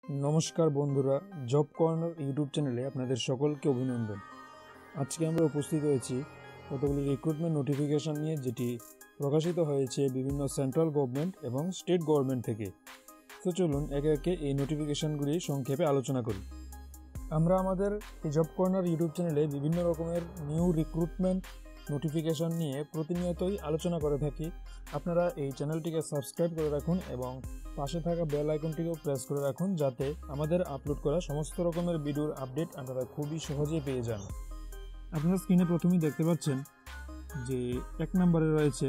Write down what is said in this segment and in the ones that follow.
नमस्कार बंधुरा जब कर्नार यूट्यूब चैनेले आपनादेर सकलके अभिनंदन। आज के आमरा उपस्थित हয়েছি কতগুলি रिक्रुटमेंट नोटिफिकेशन निये जेटी प्रकाशित हয়েছে विभिन्न सेंट्रल गवर्नमेंट एवं स्टेट गवर्नमेंट थेके। तो चलुन एके एके এই নোটিফিকেশনগুলি সংক্ষেপে আলোচনা করি। আমরা আমাদের এই জব কর্নার ইউটিউব চ্যানেলে বিভিন্ন রকমের নিউ রিক্রুটমেন্ট নোটিফিকেশন নিয়ে প্রতিনিয়তই আলোচনা করে থাকি। আপনারা এই চ্যানেলটিকে সাবস্ক্রাইব করে রাখুন এবং পাশে থাকা বেল আইকনটিকেও প্রেস করে রাখুন যাতে আমাদের আপলোড করা সমস্ত রকমের ভিডিওর আপডেট আপনারা খুবই সহজে পেয়ে যান। আপনারা স্ক্রিনে প্রথমেই দেখতে পাচ্ছেন যে এক নম্বরে রয়েছে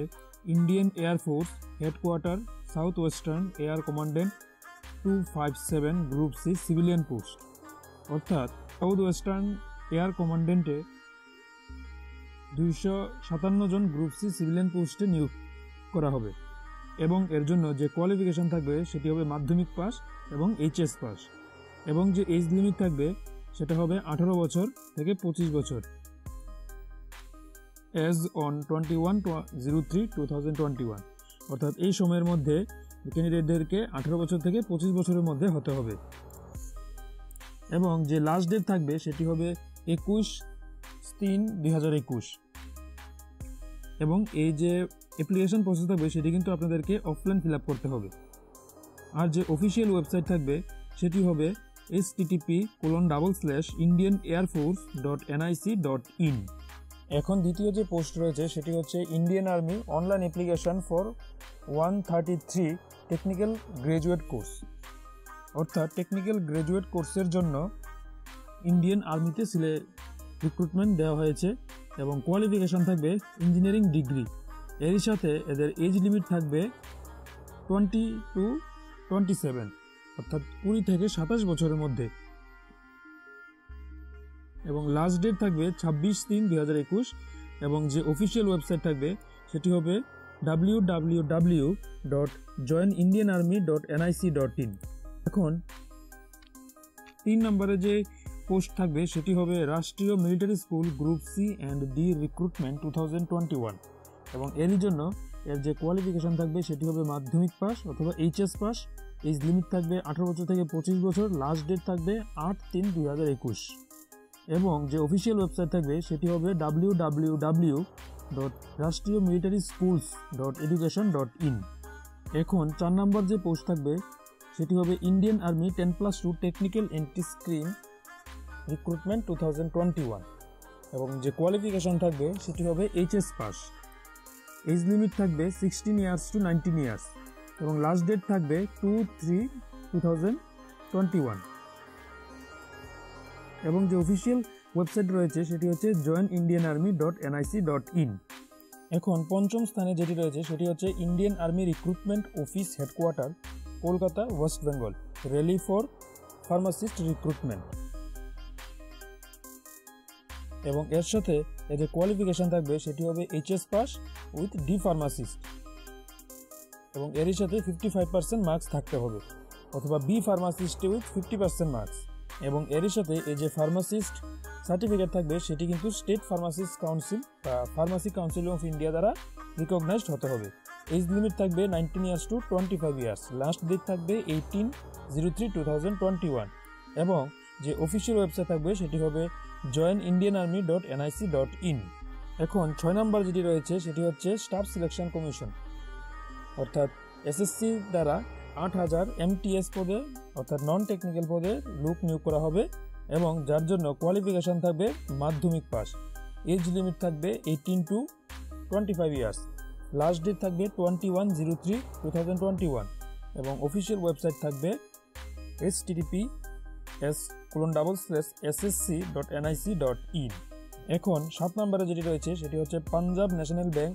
Indian air force headquarter south western air commandant 257 group C civilian post, অর্থাৎ সাউথ ওয়েস্টার্ন এয়ার কমান্ডেন্টে 257 জন গ্রুপ সি সিভিলিয়ান পোস্টে নিয়োগ করা হবে এবং এর জন্য যে কোয়ালিফিকেশন থাকবে সেটি হবে মাধ্যমিক পাস এবং এইচএস পাস এবং যে এজ লিমিট থাকবে সেটা হবে 18 বছর থেকে 25 বছর এজ অন 21/03/2021, অর্থাৎ এই সময়ের মধ্যে ক্যান্ডিডেটদেরকে 18 বছর থেকে 25 বছরের মধ্যে হতে হবে এবং যে লাস্ট ডেট থাকবে সেটি হবে 21/3/2021 এবং এই যে অ্যাপ্লিকেশন প্রসেস থাকবে সেটি কিন্তু আপনাদেরকে অফলাইন ফিল আপ করতে হবে। আর যে অফিসিয়াল ওয়েবসাইট থাকবে সেটি হবে http://indianairforce.nic.in। এখন দ্বিতীয় যে পোস্ট রয়েছে সেটি হচ্ছে Indian army online application for 133 technical graduate course, অর্থাৎ টেকনিক্যাল গ্র্যাজুয়েট কোর্সের জন্য ইন্ডিয়ান আর্মিতে রিক্রুটমেন্ট দেওয়া হয়েছে এবং কোয়ালিফিকেশন থাকবে ইঞ্জিনিয়ারিং ডিগ্রি। এরই সাথে এদের এজ লিমিট থাকবে 20 to 27, অর্থাৎ 20 থেকে 27 বছরের মধ্যে এবং লাস্ট ডেট থাকবে 26/3/2021 এবং যে অফিসিয়াল ওয়েবসাইট থাকবে সেটি হবে www.joinindianarmy.nic.in। এখন 3 নম্বরে যে পোস্ট থাকবে সেটি হবে Rashtriya military school group C and D recruitment 2021 এবং এরই জন্য এর যে কোয়ালিফিকেশন থাকবে সেটি হবে মাধ্যমিক পাস অথবা এইচএস পাস। এজ লিমিট থাকবে 18 বছর থেকে 25 বছর, লাস্ট ডেট থাকবে 8/3/2021 এবং যে অফিসিয়াল ওয়েবসাইট থাকবে সেটি হবে www.rashtriyo-military-schools.education.in। এখন 4 নম্বর যে পোস্ট থাকবে সেটি হবে Indian army 10+2 technical entry scream recruitment 2021 এবং যে কোয়ালিফিকেশন থাকবে সেটি হবে এইচএস পাস। এজ লিমিট থাকবে 16 ইয়ার্স টু 19 ইয়ার্স এবং লাস্ট ডেট থাকবে 2/3/2021 এবং যে অফিসিয়াল ওয়েবসাইট রয়েছে সেটি হচ্ছে joinindianarmy.nic.in। এখন পঞ্চম স্থানে যেটি রয়েছে সেটি হচ্ছে Indian army recruitment office headquarter Kolkata West Bengal rally for pharmacist recruitment এবং এর সাথে এর যে কোয়ালিফিকেশন থাকবে সেটি হবে HS pass with D pharmacist এবং এরই সাথে 55% মার্কস থাকতে হবে অথবা বি ফার্মাসিস্ট উইথ 50% মার্কস এবং এরই সাথে এই যে ফার্মাসিস্ট সার্টিফিকেট থাকবে সেটি কিন্তু স্টেট ফার্মাসিস্ট কাউন্সিল বা ফার্মাসি কাউন্সিল অফ ইন্ডিয়া দ্বারা রিকগনাইজড হতে হবে। এজ লিমিট থাকবে 19 years to 25 years, last date থাকবে 18/03/2021 এবং যে অফিসিয়াল ওয়েবসাইট থাকবে সেটি হবে joinindianarmy.nic.in। এখন 6 নম্বর যেটি রয়েছে সেটি হচ্ছে স্টাফ সিলেকশন কমিশন, অর্থাৎ এসএসসি দ্বারা 8000 MTS পদে অর্থাৎ নন টেকনিক্যাল পদে লোক নিয়োগ করা হবে এবং যার জন্য কোয়ালিফিকেশন থাকবে মাধ্যমিক পাস। এজ লিমিট থাকবে 18 to 25 ইয়ার্স, লাস্ট ডেট থাকবে 21/03/2021 এবং অফিসিয়াল ওয়েবসাইট থাকবে https://ssc.nic.in। এখন 7 নম্বরে যেটি রয়েছে সেটি হচ্ছে Punjab national bank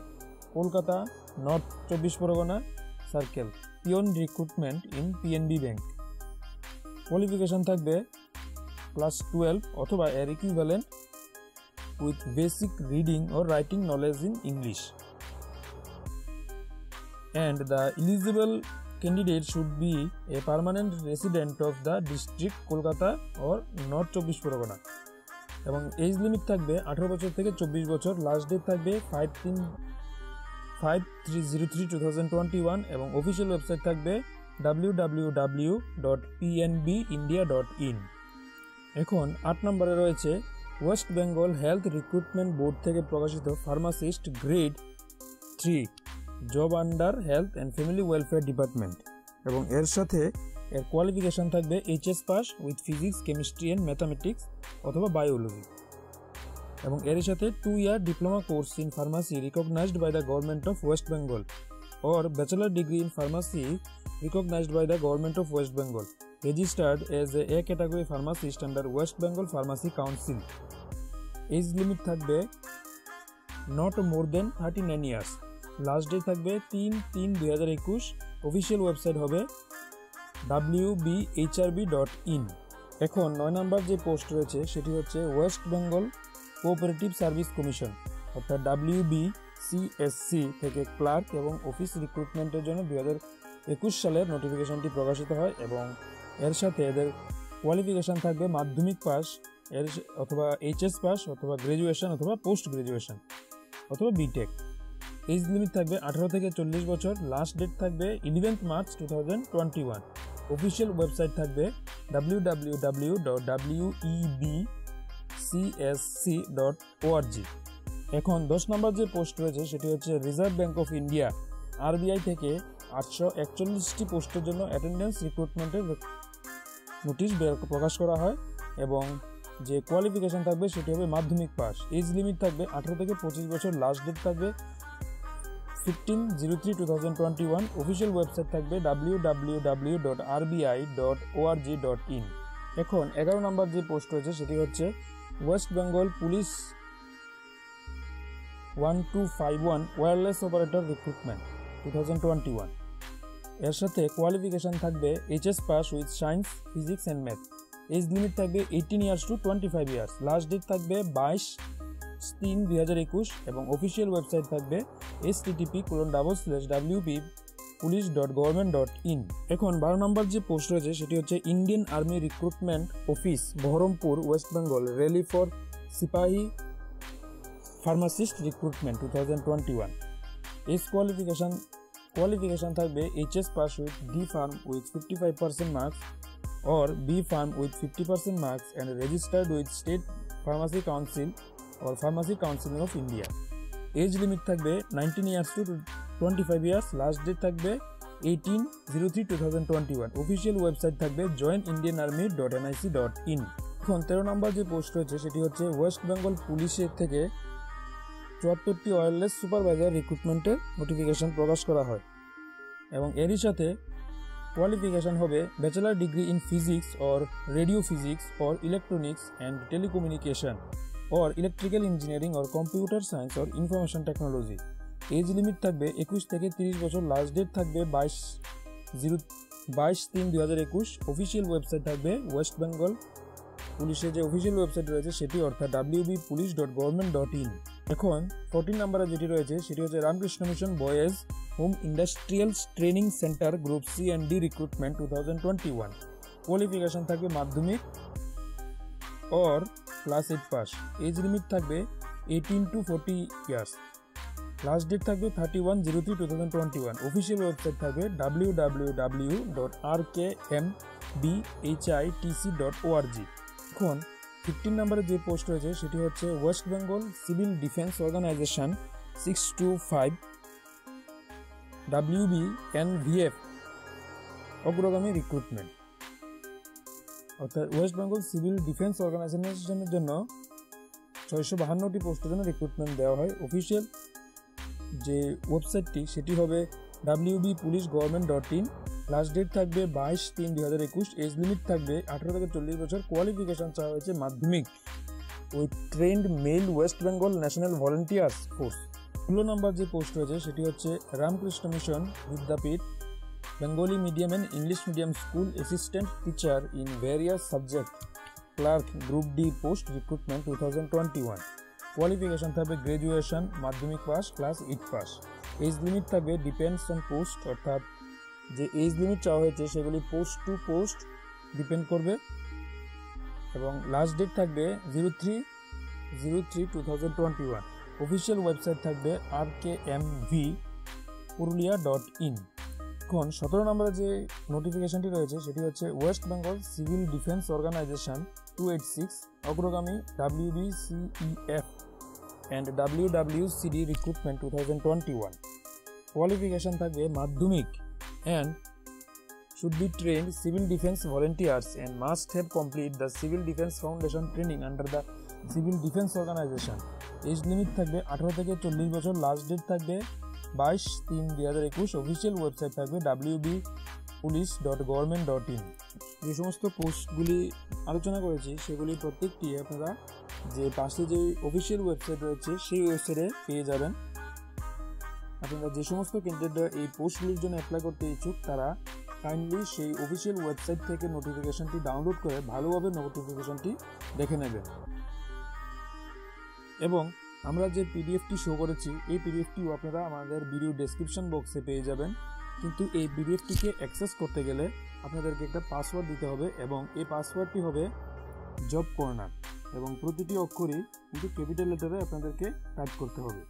Kolkata north 24 Pargana circle peon recruitment in PNB bank. Qualification থাকবে ক্লাস 12 অথবা এর equivalent with basic reading or writing knowledge in English and the eligible candidate should be a permanent resident of the district Kolkata or North 24 Pargona এবং age limit থাকবে 18 বছর থেকে 24 বছর, last date থাকবে 5/3/2021 এবং অফিসিয়াল ওয়েবসাইট থাকবে www.pnbindia.in। এখন 8 নম্বরে রয়েছে West Bengal health recruitment board থেকে প্রকাশিত pharmacist grade 3 job under health and family welfare department, এবং এর সাথে এর কোয়ালিফিকেশন থাকবে HS pass with physics, chemistry and mathematics অথবা বায়োলজি, এবং এর সাথে 2 year diploma course in pharmacy recognised by the government of West Bengal or bachelor degree in pharmacy recognized by the government of West Bengal, registered as a category pharmacist under West Bengal Pharmacy Council. Age limit থাকবে not more than 39 years. Last day থাকবে 3/3/2021। Official website হবে wbhrb.in। এখন 9 নম্বর যে post রয়েছে সেটি হচ্ছে West Bengal cooperative service commission অর্থাৎ WBCSC থেকে ক্লার্ক এবং অফিস রিক্রুটমেন্টের জন্য 2021 সালের নোটিফিকেশনটি প্রকাশিত হয়, এবং এর সাথে এদের কোয়ালিফিকেশন থাকবে মাধ্যমিক পাস এর অথবা এইচএস পাস অথবা গ্র্যাজুয়েশন অথবা পোস্ট গ্র্যাজুয়েশন অথবা বিটেক। এজ লিমিট থাকবে 18 থেকে 40 বছর। লাস্ট ডেট থাকবে 11 মার্চ 2021। অফিসিয়াল ওয়েবসাইট থাকবে www.webcsc.org। এখন 10 নম্বর যে পোস্ট রয়েছে সেটি হচ্ছে reserve bank of India RBI থেকে 841টি পোস্টের জন্য অ্যাটেন্ডেন্স রিক্রুটমেন্টের নোটিশ প্রকাশ করা হয়, এবং যে কোয়ালিফিকেশন থাকবে সেটি হবে মাধ্যমিক পাস। এজ লিমিট থাকবে 18 থেকে 25 বছর। লাস্ট ডেট থাকবে 15/03/2021। অফিসিয়াল ওয়েবসাইট থাকবে www.rbi.org.in। এখন 11 নম্বর যে পোস্ট রয়েছে সেটি হচ্ছে West Bengal police 1251 wireless operator recruitment 2021। এর সাথে কোয়ালিফিকেশন থাকবে HS pass with science, physics and math. Age limit থাকবে 18 years to 25 years। Last date থাকবে 22/3/2021, এবং অফিসিয়াল ওয়েবসাইট থাকবে http://wp.police.government.in। এখন 12 নম্বর যে পোস্ট রয়েছে সেটি হচ্ছে Indian army recruitment office Baharampur West Bengal rally for সিপাহী ফার্মাসিস্ট রিক্রুটমেন্ট 2021। এজ কোয়ালিফিকেশন থাকবে HS pass with D farm with 55% marks or B Farm with 50% marks and registered with State Pharmacy Council or Pharmacy Council of India. Age limit থাকবে 19 years to 25 years। Last date থাকবে 18/03/2021। Official website থাকবে joinIndianArmy.nic.in। এখন 13 নম্বর যে post রয়েছে সেটি হচ্ছে West Bengal পুলিশের থেকে 74টি ওয়্যারলেস সুপারভাইজার রিক্রুটমেন্টের নোটিফিকেশন প্রকাশ করা হয়, এবং এরই সাথে কোয়ালিফিকেশন হবে bachelor degree in physics or radio physics or electronics and telecommunication or electrical engineering or computer science or information technology. Age limit থাকবে 21 থেকে 30 বছর। লাস্ট ডেট থাকবে 22/3/2021। অফিসিয়াল ওয়েবসাইট থাকবে ওয়েস্ট বেঙ্গল পুলিশের যে অফিসিয়াল ওয়েবসাইট রয়েছে সেটি অর্থাৎ wbpolice.government.in। এখন 14 নম্বরে যেটি রয়েছে সেটি হচ্ছে Ramakrishna mission boys home industrial training centre group C and D recruitment 2021। Qualification থাকবে Madhyamik or class 8 pass. Age limit থাকবে 18 to 40 years। লাস্ট ডেট থাকবে 31/03/2021। অফিসিয়াল ওয়েবসাইট থাকবে www.rkmbhitc.org। এখন 15 নম্বরে যে পোস্ট রয়েছে সেটি হচ্ছে West Bengal civil defence organisation 625 WBNVF অগ্রগামী রিক্রুটমেন্ট, অর্থাৎ ওয়েস্ট বেঙ্গল সিভিল ডিফেন্স অর্গানাইজেশনের জন্য 652টি পোস্টের জন্য রিক্রুটমেন্ট দেওয়া হয়। অফিসিয়াল যে ওয়েবসাইটটি সেটি হবে wbpolice.government.in। লাস্ট ডেট থাকবে 22/3/2021। এজ লিমিট থাকবে 18 থেকে 40 বছর। কোয়ালিফিকেশন চাওয়া হয়েছে মাধ্যমিক with trained male West Bengal national volunteers force. 16 number যে পোস্ট রয়েছে সেটি হচ্ছে Ramakrishna mission Vidyapith Bengali medium and English medium school assistant teacher in various subject clerk group D post recruitment 2021। Qualification থাকবে গ্র্যাজুয়েশন, মাধ্যমিক pass, class 8 pass. Age limit থাকবে depends on post, অর্থাৎ যে age limit চাওয়া হয়েছে সেগুলি পোস্ট টু পোস্ট ডিপেন্ড করবে, এবং লাস্ট ডেট থাকবে 03/03/2021। অফিসিয়াল ওয়েবসাইট থাকবে rkmvpurulia.in। এখন 17 নম্বরে যে নোটিফিকেশনটি রয়েছে সেটি হচ্ছে West Bengal civil defence organisation 286 অগ্রগামী WBCEF and WWCD recruitment 2021। Qualification থাকবে মাধ্যমিক and should be trained civil defense volunteers and must have complete the civil defense foundation training under the civil defense organization। Age limit থাকবে 18 থেকে 40 বছর। Last date থাকবে 22/3/2021। Official website থাকবে wbpolice.government.in। যে সমস্ত পোস্টগুলি আলোচনা করেছি সেগুলি প্রত্যেকটি আপনারা যে পাশে যে অফিসিয়াল ওয়েবসাইট রয়েছে সেই ওয়েবসাইটে পেয়ে যাবেন। আপনারা যে সমস্ত ক্যান্ডিডেটরা এই পোস্টগুলির জন্য অ্যাপ্লাই করতে ইচ্ছুক তারা কাইন্ডলি সেই অফিসিয়াল ওয়েবসাইট থেকে নোটিফিকেশনটি ডাউনলোড করে ভালোভাবে নোটিফিকেশনটি দেখে নেবেন। এবং আমরা যে পিডিএফটি শো করেছি এই পিডিএফটিও আপনারা আমাদের ভিডিও ডেসক্রিপশন বক্সে পেয়ে যাবেন। কিন্তু এই পিডিএফটিকে অ্যাক্সেস করতে গেলে আপনাদেরকে একটা পাসওয়ার্ড দিতে হবে এবং এই পাসওয়ার্ডটি হবে জব কর্নার এবং প্রতিটি অক্ষরই কিন্তু ক্যাপিটাল লেটারে আপনাদেরকে টাইপ করতে হবে।